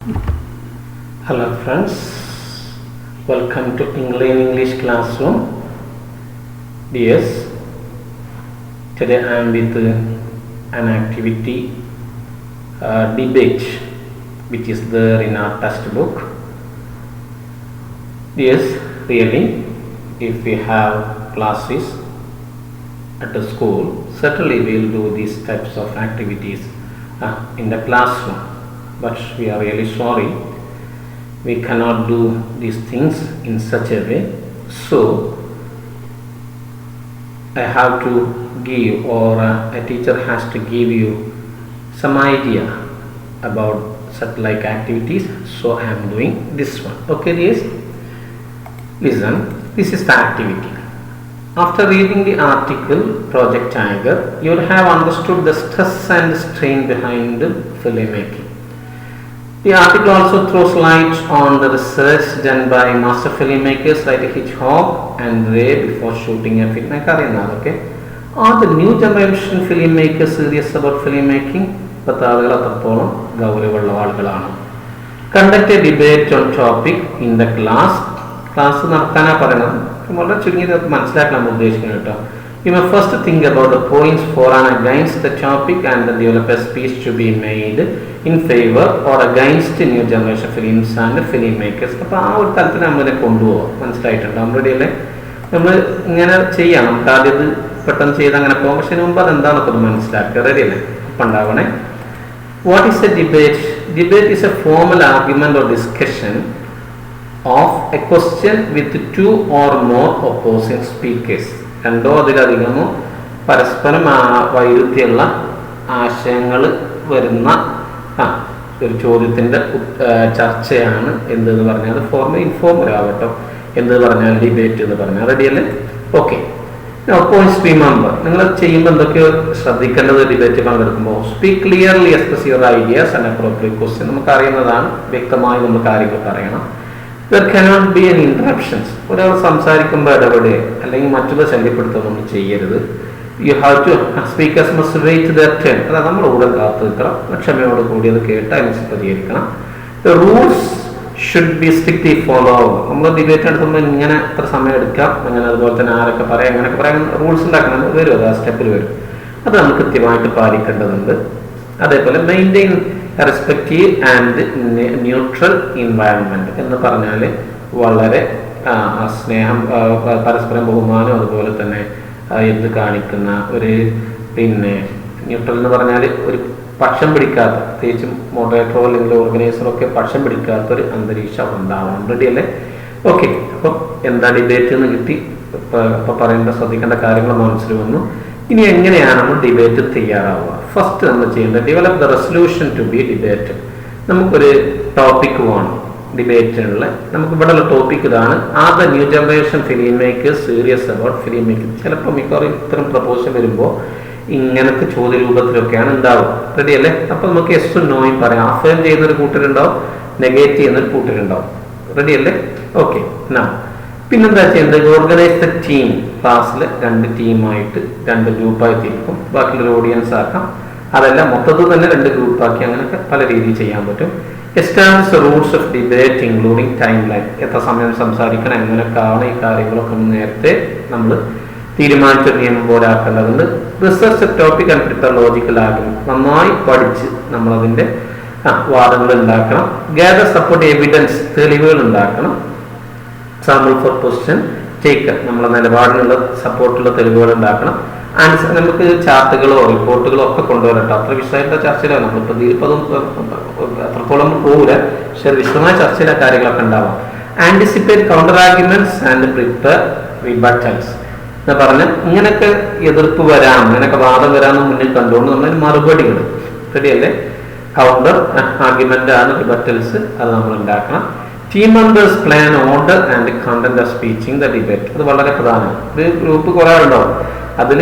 Hello friends, welcome to English classroom. DS. Today I am with an activity debate which is there in our textbook. Yes, really, if we have classes at the school, certainly we will do these types of activities in the classroom. But we are really sorry, we cannot do these things in such a way. So I have to give, or a teacher has to give you some idea about such like activities. So I am doing this one. Okay, yes. Listen, this is the activity. After reading the article Project Tiger, you will have understood the stress and strain behind filmmaking. The article also throws light on the research done by master filmmakers like Hitchcock and Ray before shooting a film. Okay? Are the new generation filmmakers serious about filmmaking? Conduct a debate on topic in the class. You may first think about the points for and against the topic and then develop a speech to be made in favor or against new generation films and filmmakers. അപ്പോൾ ആ ഒരു തലത്തിൽ നമ്മളെ കൊണ്ടുപോകാം. മനസ്സിലായിട്ടുണ്ട്? നമ്മൾ ഇങ്ങനെ ചെയ്യാം. നമുക്ക് ആദ്യം ഇത് പെട്ടെന്ന് ചെയ്ത് അങ്ങനെ പോകാം. പക്ഷെ മുമ്പ് അതെന്താണെന്നൊക്കെ ഒന്ന് മനസ്സിലാക്കുക. റെഡി അല്ലേ? അപ്പം ഉണ്ടാവണേ. What is a debate? Debate is a formal argument or discussion of a question with two or more opposing speakers. രണ്ടോ അതിലധികമോ പരസ്പരം വൈരുദ്ധ്യമുള്ള ആശയങ്ങൾ വരുന്ന ഒരു ചോദ്യത്തിൻ്റെ ചർച്ചയാണ് എന്തെന്ന് പറഞ്ഞാൽ ഇൻഫോർമൽ ആവട്ടോ. എന്ത് പറഞ്ഞാൽ ഡിബേറ്റ് എന്ന് പറഞ്ഞാൽ. റെഡിയല്ലേ? ഓക്കെ. പോയിന്റ്സ് റിമെമ്പർ, നിങ്ങൾ ചെയ്യുമ്പോൾ എന്തൊക്കെയോ ശ്രദ്ധിക്കേണ്ടത് ഡിബേറ്റ് പങ്കെടുക്കുമ്പോൾ. Speak clearly, express your ideas and appropriate question. നമുക്കറിയുന്നതാണ്, വ്യക്തമായി നമ്മൾ കാര്യങ്ങൾ പറയണം. There cannot be any interruptions. ഒരാൾ സംസാരിക്കുമ്പോൾ ഇടപെടുക അല്ലെങ്കിൽ മറ്റുള്ള ശല്യപ്പെടുത്തുകയൊന്നും ചെയ്യരുത്. You have to, speakers must wait their turn. അതായത് നമ്മൾ കൂടെ കാത്തു നിൽക്കണം, ക്ഷമയോട് കൂടി അത് കേട്ട് അതിനനുസരിച്ച് പ്രതികരിക്കണം. The rules should be strictly followed. നമ്മൾ ഡിബേറ്റ് എടുക്കുമ്പോൾ ഇങ്ങനെ എത്ര സമയം എടുക്കാം, അങ്ങനെ അതുപോലെ തന്നെ ആരൊക്കെ പറയാം, അങ്ങനെയൊക്കെ പറയാൻ റൂൾസ് ഉണ്ടാക്കണം. വരും, അത് ആ സ്റ്റെപ്പിൽ വരും. അത് നമ്മൾ കൃത്യമായിട്ട് പാലിക്കേണ്ടതുണ്ട്. അതേപോലെ maintain respective and neutral environment എന്ന് പറഞ്ഞാൽ വളരെ സ്നേഹം, പരസ്പരം ബഹുമാനം, അതുപോലെ തന്നെ എന്ത് കാണിക്കുന്ന ഒരു ന്യൂട്രൽ എന്ന് പറഞ്ഞാൽ ഒരു പക്ഷം പിടിക്കാത്ത, പ്രത്യേകിച്ചും മോഡറേറ്ററോ അല്ലെങ്കിൽ ഓർഗനൈസറോ ഒക്കെ പക്ഷം പിടിക്കാത്തൊരു അന്തരീക്ഷം ഉണ്ടാവണം. റെഡി അല്ലേ? ഓക്കെ. അപ്പം എന്താ ഡിബേറ്റ് എന്ന് കിട്ടി. ഇപ്പോൾ പറയേണ്ട ശ്രദ്ധിക്കേണ്ട കാര്യങ്ങൾ മനസ്സിൽ വന്നു. ഇനി എങ്ങനെയാണ് നമ്മൾ ഡിബേറ്റ് തയ്യാറാവുക? ഫസ്റ്റ് നമ്മൾ ചെയ്യേണ്ടത് develop the resolution to be debate. നമുക്കൊരു ടോപ്പിക് വേണം ഡിബേറ്റിനുള്ള. നമുക്ക് ഇവിടെയുള്ള ടോപ്പിക് ഇതാണ്. Are the new generation film makers serious about film making. ചിലപ്പോൾ മിക്കവാറും ഇത്തരം പ്രപ്പോസൽ വരുമ്പോൾ ഇങ്ങനത്തെ ചോദ്യരൂപത്തിലൊക്കെയാണ് ഉണ്ടാവുക. റെഡി അല്ലേ? അപ്പോൾ നമുക്ക് എസും നോയും പറയാം. അഫേം ചെയ്യുന്നൊരു കൂട്ടരുണ്ടാവും, നെഗേറ്റ് ചെയ്യുന്നൊരു കൂട്ടരുണ്ടാവും. റെഡി അല്ലേ? ഓക്കെ. പിന്നെന്താ ചെയ്യേണ്ടത്? Organise the team. ക്ലാസ്സിൽ രണ്ട് ടീമായിട്ട്, രണ്ട് ഗ്രൂപ്പായി തിരിക്കും. ബാക്കിയുള്ളൊരു ഓഡിയൻസ് ആക്കാം. അതല്ല, മൊത്തത്തിൽ തന്നെ രണ്ട് ഗ്രൂപ്പാക്കി, അങ്ങനെയൊക്കെ പല രീതിയിൽ ചെയ്യാൻ പറ്റും. Establish rules of debate including time line. എത്ര സമയം സംസാരിക്കണം, എങ്ങനെയൊക്കെയാണ് ഈ കാര്യങ്ങളൊക്കെ നേരത്തെ നമ്മൾ തീരുമാനിച്ച നിയമം പോലെ ആക്കേണ്ടതുണ്ട്. Research topic and prepare logical argument. നന്നായി പഠിച്ച് നമ്മളതിൻ്റെ വാദങ്ങൾ ഉണ്ടാക്കണം. Gather support evidence. തെളിവുകൾ ഉണ്ടാക്കണം. Sample for question take. നമ്മളെ നിലപാടിനുള്ള സപ്പോർട്ടുള്ള തെളിവുകൾ ഉണ്ടാക്കണം. ആൻസർ നമുക്ക് ചാർട്ടുകളോ റിപ്പോർട്ടുകളോ ഒക്കെ കൊണ്ടുവരട്ടോ. അത്ര വിശദമായിട്ടുള്ള ചർച്ചയിലാണ് നമ്മളിപ്പോൾ ഇതിലിപ്പോൾ അത്രത്തോളം പോകില്ല. പക്ഷെ വിശദമായ ചർച്ചയിലെ കാര്യങ്ങളൊക്കെ ഉണ്ടാവാം. Anticipate counter arguments and prepare rebuttals എന്ന് പറഞ്ഞ് ഇങ്ങനെയൊക്കെ എതിർപ്പ് വരാം, ഇങ്ങനെയൊക്കെ വാദം വരാമെന്ന് മുന്നിൽ കണ്ടുകൊണ്ട് നമ്മൾ മറുപടികൾ. റെഡിയല്ലേ? കൗണ്ടർ ആർഗ്യുമെന്റ് ആണ് റിബട്ടൽസ്. അത് നമ്മൾ ഉണ്ടാക്കണം. Team members plan order and content of speeching the debate. അത് വളരെ പ്രധാനമാണ്. ഒരു ഗ്രൂപ്പ് കുറേ ഉണ്ടാവും. അതിൽ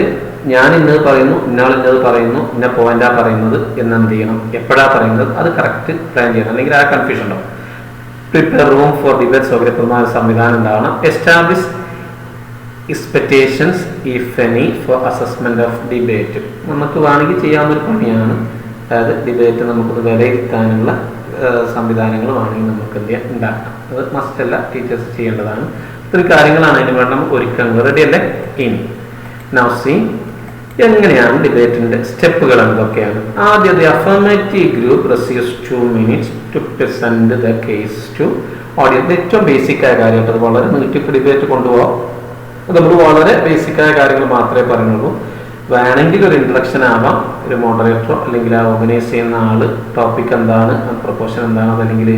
ഞാൻ ഇന്നത് പറയുന്നു, ഇന്നാൾ ഇന്നത് പറയുന്നു, ഇന്ന പോയിന്റാ പറയുന്നത് എന്നെന്ത് ചെയ്യണം, എപ്പോഴാണ് പറയുന്നത്, അത് കറക്റ്റ് പ്ലാൻ ചെയ്യണം. അല്ലെങ്കിൽ ആ കൺഫ്യൂഷൻ ഉണ്ടാവും. Prepare room for debate. സൗകര്യപ്രദമായ സംവിധാനം ഉണ്ടാവണം. Establish expectations if any for assessment of debate. നമുക്ക് വേണമെങ്കിൽ ചെയ്യാവുന്നൊരു പണിയാണ്. അതായത് ഡിബേറ്റ് നമുക്കത് വിലയിരുത്താനുള്ള സംവിധാനങ്ങളുമാണെങ്കിൽ നമുക്ക് എന്ത് ചെയ്യാം, ഉണ്ടാക്കാം. അത് മസ്റ്റല്ല, ടീച്ചേഴ്സ് ചെയ്യേണ്ടതാണ്. ഇത്രയും കാര്യങ്ങളാണ് അതിന് വേണ്ടി നമ്മൾ ഒരുക്കുന്നത്. റെഡി അല്ലേ? ഇനി നൗ സീ എങ്ങനെയാണ് ഡിബേറ്റിന്റെ സ്റ്റെപ്പുകൾ എന്തൊക്കെയാണ്. ആദ്യം affirmative group receives 2 minutes to present the case to audience. ഏറ്റവും ബേസിക് ആയ കാര്യമായിട്ട് അത് വളരെ നീട്ടിപ്പ് ഡിബേറ്റ് കൊണ്ടുപോകാം. നമ്മൾ വളരെ ബേസിക് ആയ കാര്യങ്ങൾ മാത്രമേ പറയുന്നുള്ളൂ. വേണമെങ്കിൽ ഒരു ഇൻട്രഡക്ഷൻ ആവാം, ഒരു മോഡറേറ്ററോ അല്ലെങ്കിൽ ആ ഓർഗനൈസ് ചെയ്യുന്ന ആള് ടോപ്പിക് എന്താണ്, പ്രൊപ്പോഷൻ എന്താണ്, അല്ലെങ്കിൽ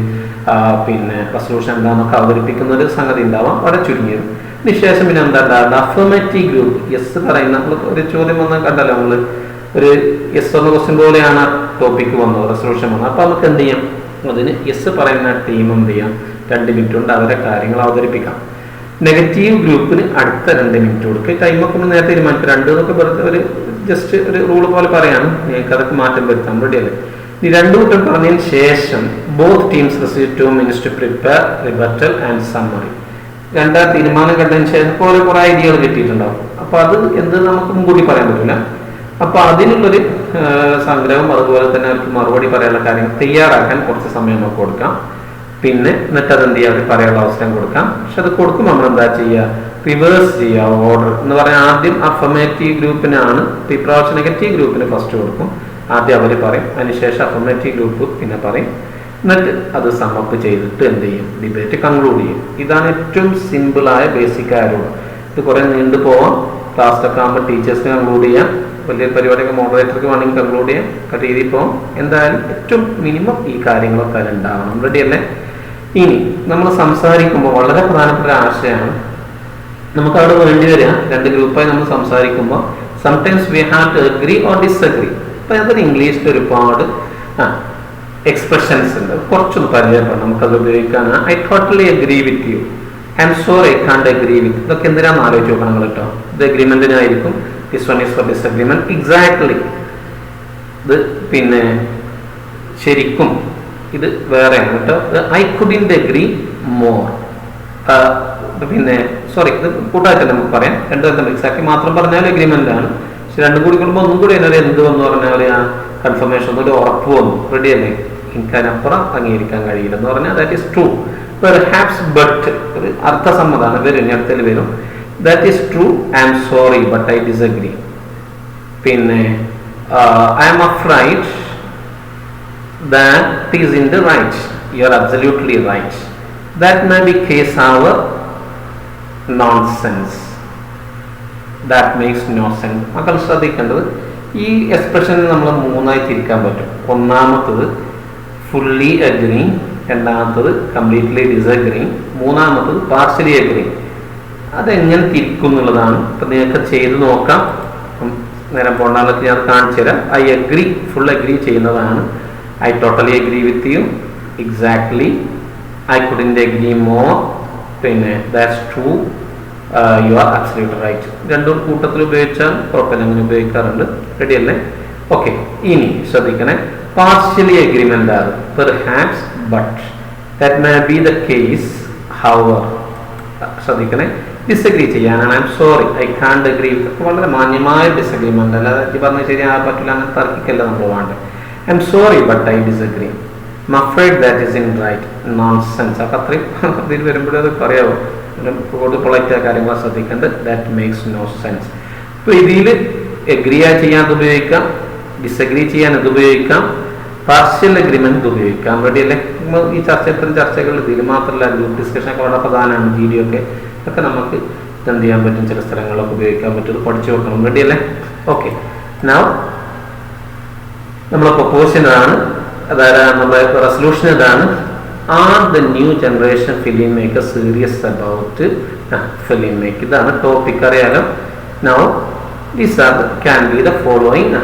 പിന്നെ റെസൊല്യൂഷൻ എന്താണെന്നൊക്കെ അവതരിപ്പിക്കുന്ന ഒരു സംഗതി ഉണ്ടാവാം, വളരെ ചുരുങ്ങിയത്. ഇതിനുശേഷം പിന്നെ എന്താ ഉണ്ടാകുന്നത്, അഫർമേറ്റീവ് ഗ്രൂപ്പ് യെസ് പറയുന്ന ഒരു ചോദ്യം വന്നാൽ കണ്ടല്ലോ, നമ്മൾ ഒരു യെസ് എന്ന ക്വസ്റ്റ്യൻ പോലെയാണ് ടോപ്പിക്ക് വന്നത്, റെസൊല്യൂഷൻ വന്നത്. അപ്പോൾ നമുക്ക് എന്ത് ചെയ്യാം, അതിന് യെസ് പറയുന്ന ടീം എന്ത് ചെയ്യാം, 2 minute കൊണ്ട് അവരെ കാര്യങ്ങൾ അവതരിപ്പിക്കാം. നെഗറ്റീവ് ഗ്രൂപ്പിന് അടുത്ത 2 minute കൊടുക്കുക. ടൈമൊക്കെ നമ്മൾ നേരത്തെ തീരുമാനിക്കും. 2 എന്നൊക്കെ വെറുതെ ഒരു ജസ്റ്റ് ഒരു റൂൾ പോലെ പറയാണ്, നിങ്ങൾക്ക് അതൊക്കെ മാറ്റം വരുത്താം. റെഡിയല്ലേ? ഈ 2 കൂട്ടം പറഞ്ഞതിന് ശേഷം both teams receive 2 minutes to prepare rebuttal and summary. 2 തീരുമാനം കണ്ടതിന് ശേഷം പോലെ കുറെ ഐഡിയകൾ കിട്ടിയിട്ടുണ്ടാവും. അപ്പൊ അത് എന്ത് നമുക്ക് മുൻകൂട്ടി പറയാൻ പറ്റില്ല. അപ്പൊ അതിനുള്ളൊരു സംഗ്രഹം, അതുപോലെ തന്നെ അവർക്ക് മറുപടി പറയാനുള്ള കാര്യങ്ങൾ തയ്യാറാക്കാൻ കുറച്ച് സമയം നമുക്ക് കൊടുക്കാം. പിന്നെ എന്നിട്ട് അതെന്ത് ചെയ്യുക, അവർ പറയാനുള്ള അവസരം കൊടുക്കാം. പക്ഷെ അത് കൊടുക്കുമ്പോൾ നമ്മൾ എന്താ ചെയ്യുക, റിവേഴ്സ് ചെയ്യുക ഓർഡർ എന്ന് പറഞ്ഞാൽ ആദ്യം അഫർമേറ്റീവ് ഗ്രൂപ്പിനാണ്, ഇപ്രാവശ്യം നെഗറ്റീവ് ഗ്രൂപ്പിന് ഫസ്റ്റ് കൊടുക്കും. ആദ്യം അവർ പറയും, അതിനുശേഷം അഫർമേറ്റീവ് ഗ്രൂപ്പ് പിന്നെ പറയും. എന്നിട്ട് അത് സമ്മപ്പ് ചെയ്തിട്ട് എന്ത് ചെയ്യും, ഡിബേറ്റ് കൺക്ലൂഡ് ചെയ്യും. ഇതാണ് ഏറ്റവും സിമ്പിളായ ബേസിക് ആയ റൂൾ. ഇത് കുറെ നീണ്ടു പോവാം. ക്ലാസ്സിലൊക്കെ ആകുമ്പോൾ ടീച്ചേഴ്സിന് കൺക്ലൂഡ് ചെയ്യാം, വലിയ പരിപാടിയൊക്കെ മോഡറേറ്റർക്ക് വേണമെങ്കിൽ കൺക്ലൂഡ് ചെയ്യാം, ഒക്കെ രീതിയിൽ പോകാം. എന്തായാലും ഏറ്റവും മിനിമം ഈ കാര്യങ്ങളൊക്കെ അതിലുണ്ടാവണം. റെഡി അല്ലേ? ഇനി നമ്മൾ സംസാരിക്കുമ്പോൾ വളരെ പ്രധാനപ്പെട്ട ഒരു ആശയമാണ്, നമുക്ക് അവിടെ വേണ്ടി വരിക 2 ഗ്രൂപ്പായി നമ്മൾ സംസാരിക്കുമ്പോൾ sometimes we have to agree or disagree. അപ്പൊ അതൊരു ഇംഗ്ലീഷിൽ ഒരുപാട് എക്സ്പ്രഷൻസ് ഉണ്ട്, കുറച്ചൊന്ന് പരിചയപ്പെടണം, നമുക്കത് ഉപയോഗിക്കാൻ. I totally agree with you, I'm sorry I can't agree with. ഇതൊക്കെ എന്തിനാന്ന് ആലോചിച്ച് നോക്കണം നിങ്ങൾ കേട്ടോ. ഇത് അഗ്രിമെന്റിനായിരിക്കും, this one is for disagreement. Exactly ഇത് പിന്നെ ശരിക്കും ഇത് വേറെയാണ് കേട്ടോ. I couldn't agree more. പിന്നെ സോറി, ഇത് കൂട്ടായിട്ട് നമുക്ക് പറയാം. 2 തമ്മിൽ എക്സാക്ട്ലി മാത്രം പറഞ്ഞാൽ അഗ്രിമെന്റ് ആണ്. പക്ഷെ 2 കൂടി കൂടുമ്പോൾ ഒന്നും കൂടി എന്നൊരു എന്ത് വന്നു പറഞ്ഞാൽ ആ കൺഫർമേഷൻ, ഒരു ഉറപ്പ് വന്നു. റെഡി അല്ലേ? എനിക്കതിനപ്പുറം അംഗീകരിക്കാൻ കഴിയില്ലെന്ന് പറഞ്ഞാൽ that is true. Perhaps but ഒരു അർത്ഥസമ്മതമാണ്, വരും അടുത്തിൽ വരും. That is true, I'm sorry but I disagree. പിന്നെ I'm afraid that is in the right, you are absolutely right, that may be case however nonsense, that makes no sense. മക്കൾ ശ്രദ്ധിക്കേണ്ടത്, ഈ എക്സ്പ്രഷനിൽ നമ്മൾ 3ആയി തിരിക്കാൻ പറ്റും. ഒന്നാമത്തത് fully agri, രണ്ടാമത്തത് കംപ്ലീറ്റ്ലി ഡിസഗ്രി, മൂന്നാമത്തത് പാർഷ്യലി അഗ്രി. അതെങ്ങനെ തിരിക്കും എന്നുള്ളതാണ്. ഇപ്പം നിങ്ങൾക്ക് ചെയ്ത് നോക്കാം. നേരം പോണ്ടാളൊക്കെ ഞാൻ കാണിച്ചു തരാം. ഐ അഗ്രി, ഫുൾ അഗ്രി ചെയ്യുന്നതാണ്. I totally agree with you. Exactly. I couldn't agree more. പിന്നെ that's true. You are absolutely right. 2 കൂട്ടത്തിൽ ഉപയോഗിച്ചാൽ കുഴപ്പമില്ല, അങ്ങനെ ഉപയോഗിക്കാറുണ്ട്. റെഡി അല്ലേ? ഓക്കെ. ഇനി ശ്രദ്ധിക്കണേ, പാർഷ്യലി അഗ്രിമെന്റ് ആണ്. Perhaps but, that may be the case however. ശ്രദ്ധിക്കണേ, ഡിസഗ്രി ചെയ്യാനാണ്. I'm sorry I can't agree. വളരെ മാന്യമായ ഡിസഗ്രിമെന്റ്, അല്ലാതെ ഈ പറഞ്ഞ ശരിയാകാൻ പറ്റില്ല അങ്ങനെ തർക്കിക്കല്ല നമ്മൾ വേണ്ടത്. I'm sorry but I disagree. I'm afraid that isn't right. Nonsense. അപ്പം അത്രയും ഇതിൽ വരുമ്പോഴേ അത് പറയാമോ, കൂടുതൽ പൊളൈറ്റ് കാര്യങ്ങൾ ശ്രദ്ധിക്കേണ്ടത്. That makes no sense. ഇപ്പോൾ ഇതിൽ എഗ്രി ചെയ്യാൻ ഉപയോഗിക്കാം, ഡിസഗ്രി ചെയ്യാൻ ഇത് ഉപയോഗിക്കാം, പാർഷ്യൽ അഗ്രിമെന്റ് ഉപയോഗിക്കാം. റെഡി അല്ലേ? ഈ ഇത്തരം ചർച്ചകൾ ഇതിൽ മാത്രമല്ല, ഗ്രൂപ്പ് ഡിസ്കഷൻ ഒക്കെ വളരെ പ്രധാനമാണ്. വീഡിയോ ഒക്കെ നമുക്ക് എന്ത് ചെയ്യാൻ പറ്റും, ചില സ്ഥലങ്ങളിലൊക്കെ ഉപയോഗിക്കാൻ പറ്റും. ഇത് പഠിച്ചു വെക്കണം. റെഡി അല്ലേ? ഓക്കെ. നൗ നമ്മളെ പ്രൊപ്പോഷൻ ആണ്, അതായത് നമ്മുടെ റെസൊല്യൂഷൻ ഇതാണ്. Are the new generation film maker serious about film make. ഇതാണ് ടോപ്പിക്, അറിയാലോ. Now these are can be the following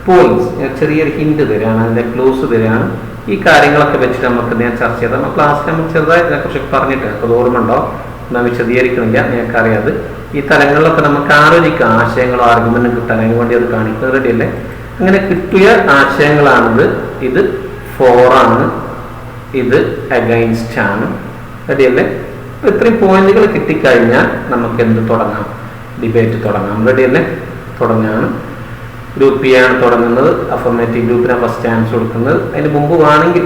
points. ചെറിയൊരു ഹിന്റ് തരാണ്, അതിന്റെ ക്ലൂസ് തരാണ്. ഈ കാര്യങ്ങളൊക്കെ വെച്ചിട്ട് നമുക്ക് ഞാൻ ചർച്ച ചെയ്താൽ നമ്മൾ ക്ലാസ്സിൽ നമ്മൾ ചെറുതായിട്ട് ഇതിനെക്കുറിച്ച് പറഞ്ഞിട്ട് നമുക്ക് ഓർമ്മ ഉണ്ടോ, എന്നാൽ വിശദീകരിക്കണില്ല, നിങ്ങൾക്കറിയാത്. ഈ തലങ്ങളിലൊക്കെ നമുക്ക് ആലോചിക്കാം, ആശയങ്ങളോ ആർഗ്യുമെന്റും കിട്ടാൻ. അതിന് വേണ്ടി അത് കാണിക്കുന്നത്. റെഡി അല്ലേ? അങ്ങനെ കിട്ടിയ ആശയങ്ങളാണിത്. ഇത് ഫോറാണ്, ഇത് അഗൈൻസ്റ്റ് ആണ്. റെഡി അല്ലേ? ഇത്രയും പോയിന്റുകൾ കിട്ടിക്കഴിഞ്ഞാൽ നമുക്ക് എന്ത് തുടങ്ങാം, ഡിബേറ്റ് തുടങ്ങാം. റെഡി അല്ലേ? തുടങ്ങാണ്. ഗ്രൂപ്പ് ബി ആണ് തുടങ്ങുന്നത്. അഫർമേറ്റീവ് ഗ്രൂപ്പിനാണ് ഫസ്റ്റ് ചാൻസ് കൊടുക്കുന്നത്. അതിന് മുമ്പ് വേണമെങ്കിൽ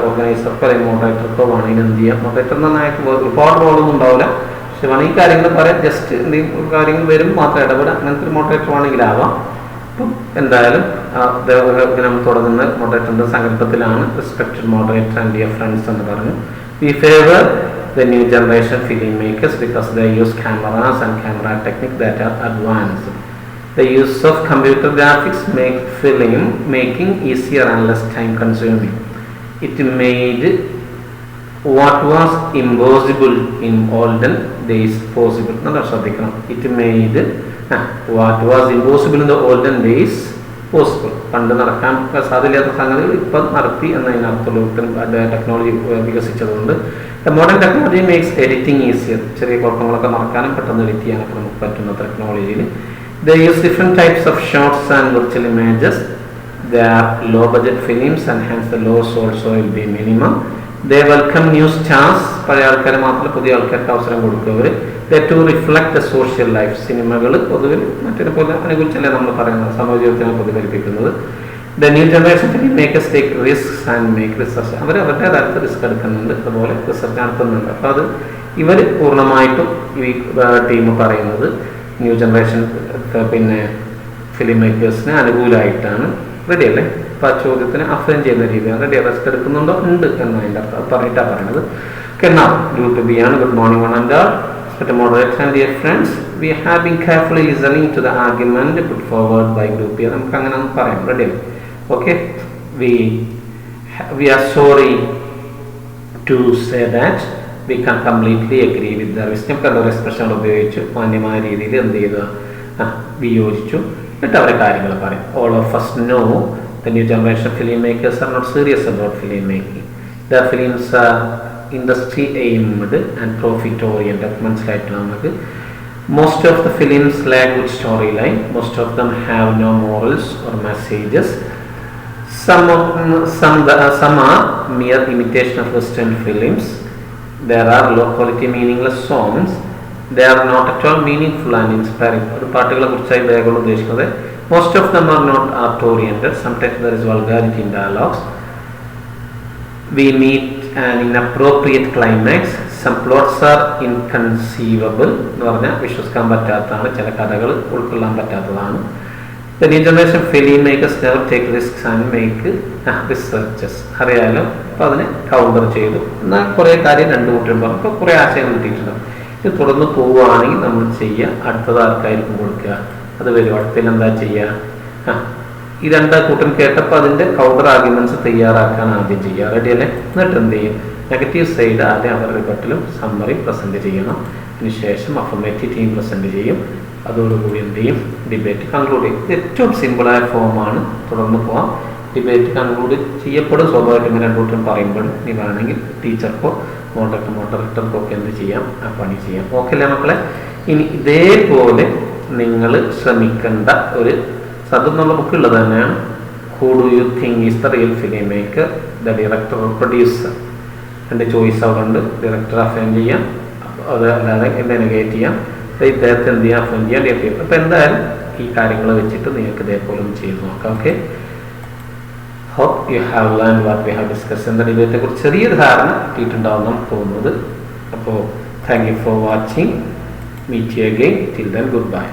ഓർഗനൈസർക്കോ അല്ലെങ്കിൽ മോഡറേറ്റർക്കോ വേണമെങ്കിൽ എന്ത് ചെയ്യാം, മോഡറേറ്റർ നന്നായിട്ട് ഒരുപാട് റോളൊന്നും ഉണ്ടാവില്ല, പക്ഷെ വേണമെങ്കിൽ ഈ കാര്യങ്ങൾ പറയാം, ജസ്റ്റ് എന്തെങ്കിലും കാര്യങ്ങൾ വരും മാത്രം ഇടപെടാം, അങ്ങനത്തെ ഒരു മോഡറേറ്റർ വേണമെങ്കിലാവാം. അപ്പം എന്തായാലും നമ്മൾ തുടങ്ങുന്ന മോഡറേറ്ററിൻ്റെ സങ്കല്പത്തിലാണ് respected moderator and dear friends എന്ന് പറഞ്ഞു. We favour the new generation filmmakers because they use cameras and camera technique that are advanced. The use of computer graphics make film making easier and less time consuming. It made what was impossible in olden days possible. It made what was impossible in the olden days possible. പണ്ട് നടക്കാൻ സാധ്യതയില്ലാത്ത സംഗതികൾ ഇപ്പം നടത്തി എന്നതിനർത്ഥം technology വികസിച്ചതുകൊണ്ട്. The modern technology makes editing easier. ചെറിയ കുഴപ്പങ്ങളൊക്കെ മറക്കാനും പെട്ടെന്ന് edit ചെയ്യാനൊക്കെ നമുക്ക് പറ്റുന്ന ടെക്നോളജിയിൽ. They use different types of shots and virtual images. They are low budget films and hence the loss also will be minimum. They welcome new stars. പഴയ ആൾക്കാരെ മാത്രമല്ല പുതിയ ആൾക്കാർക്ക് അവസരം കൊടുക്കുക. They to reflect the social life. സിനിമകൾ പൊതുവിൽ മറ്റൊരു പോലെ അനുകൂലിച്ചല്ലേ നമ്മൾ പറയുന്നത്, സമൂഹ ജീവിതത്തിനെ പ്രതിഫലിപ്പിക്കുന്നത്. The new generation filmmakers take risks and make research. അവരുടേതായിട്ട് റിസ്ക് എടുക്കുന്നുണ്ട്, അതുപോലെ റിസർച്ച് നടത്തുന്നുണ്ട്. അപ്പോൾ അത് ഇവർ പൂർണ്ണമായിട്ടും ഈ ടീം പറയുന്നത് ന്യൂ ജനറേഷൻ പിന്നെ ഫിലിം മേക്കേഴ്സിന് അനുകൂലമായിട്ടാണ്. റെഡി അല്ലേ? അപ്പോൾ ആ ചോദ്യത്തിന് അഫ്രം ചെയ്യുന്ന രീതിയാണ്. റെഡി, റിസ്ക് എടുക്കുന്നുണ്ടോ? ഉണ്ട് എന്നതിൻ്റെ അർത്ഥം പറഞ്ഞിട്ടാണ് പറയുന്നത്. Now, ഗ്രൂപ്പ് ബി ആണ്. Good morning one and all. Respected moderator and dear friends, we have been carefully listening to the argument put forward by group B. നമുക്ക് അങ്ങനെ പറയാം. Ready? Okay, we are sorry to say that we can completely agree with the wisdom. കണ്ടൊരു expression ഉപയോഗിച്ചു മാന്യമായ രീതിയിൽ എന്ത് ചെയ്തു, വിയോജിച്ചു. എന്നിട്ട് അവരെ കാര്യങ്ങൾ പറയും. All of us know the new generation filmmakers are not serious about film making. The films are industry aimed and profit oriented. മനസ്സിലായിട്ട് നമുക്ക് most of the films lack good storyline. Most of them have no morals or messages. Some are mere imitation of Western films. There are low quality meaningless songs. They are not at all meaningful and inspiring. ഒരു പാട്ടുകളെ കുറിച്ചായി വേഗം ഉദ്ദേശിക്കുന്നത്. Most of them are not art oriented. Sometimes there is vulgarity in dialogues. We meet an inappropriate climax. Some plots are inconceivable. എന്ന് പറഞ്ഞാൽ വിശ്വസിക്കാൻ പറ്റാത്തതാണ്, ചില കഥകൾ ഉൾക്കൊള്ളാൻ പറ്റാത്തതാണ്. The new generation filmmakers never take risks and make researches. അറിയാലോ, അപ്പോൾ അതിനെ കൗണ്ടർ ചെയ്തു. എന്നാൽ കുറേ കാര്യം രണ്ടു കൂട്ടരും പറഞ്ഞു. അപ്പോൾ കുറേ ആശയം കിട്ടിയിട്ടുണ്ടാവും. ഇത് തുടർന്ന് പോവുകയാണെങ്കിൽ നമ്മൾ ചെയ്യുക, അടുത്തത് ആർക്കായിരിക്കും കൊടുക്കുക, അത് വരും. അടുത്തതിൽ എന്താ ചെയ്യുക? ഈ രണ്ടാ കൂട്ടം കേട്ടപ്പോൾ അതിൻ്റെ കൗണ്ടർ ആർഗ്യുമെന്റ്സ് തയ്യാറാക്കാൻ ആദ്യം ചെയ്യുക. റെഡി അല്ലേ? എന്നിട്ട് എന്ത് ചെയ്യും? നെഗറ്റീവ് സൈഡ് ആദ്യം അവരുടെ റിപ്പോർട്ടിലും സമ്മറി പ്രസൻറ്റ് ചെയ്യണം. അതിനുശേഷം അഫർമേറ്റീവ് ടീം പ്രസൻറ്റ് ചെയ്യും. അതോടുകൂടി എന്ത് ചെയ്യും? ഡിബേറ്റ് കൺക്ലൂഡ് ചെയ്യും. ഇത് ഏറ്റവും സിമ്പിളായ ഫോമാണ്. തുടർന്ന് പോവാം. ഡിബേറ്റ് കൺക്ലൂഡ് ചെയ്യപ്പെടും. സ്വാഭാവികമായിട്ടും ഇങ്ങനെ രണ്ടു കൂട്ടം പറയുമ്പോഴും നീ വേണമെങ്കിൽ ടീച്ചർക്കോ മോഡറേറ്റർക്കോ ഒക്കെ എന്ത് ചെയ്യാം? ആ പണി ചെയ്യാം. ഓക്കെ അല്ലേ മക്കളെ? ഇനി ഇതേപോലെ നിങ്ങൾ ശ്രമിക്കേണ്ട ഒരു സതെന്നുള്ള ബുക്കുള്ളത് തന്നെയാണ്. Who do you think is the real film maker, the director or producer? എൻ്റെ ചോയ്സ് അവിടെ ഉണ്ട്. ഡയറക്ടർ അഫൈൻ ചെയ്യാം, അത് അല്ലാതെ എന്നെ നെഗേറ്റ് ചെയ്യാം, ഇദ്ദേഹത്തെ എന്ത് ചെയ്യാം? അഫൈൻ ചെയ്യാം, ഡയറക്റ്റ് ചെയ്യാം. അപ്പോൾ എന്തായാലും ഈ കാര്യങ്ങൾ വെച്ചിട്ട് നിങ്ങൾക്ക് ഇതേപോലെ ഒന്ന് ചെയ്ത് നോക്കാം. Okay, hope you have learn what we have discuss. എന്ന ഡിബേറ്റിനെ കുറിച്ച് ചെറിയൊരു ധാരണ കിട്ടിയിട്ടുണ്ടാവുമെന്നാണ് തോന്നുന്നത്. അപ്പോൾ thank you for watching. Meet you again. Till then good by.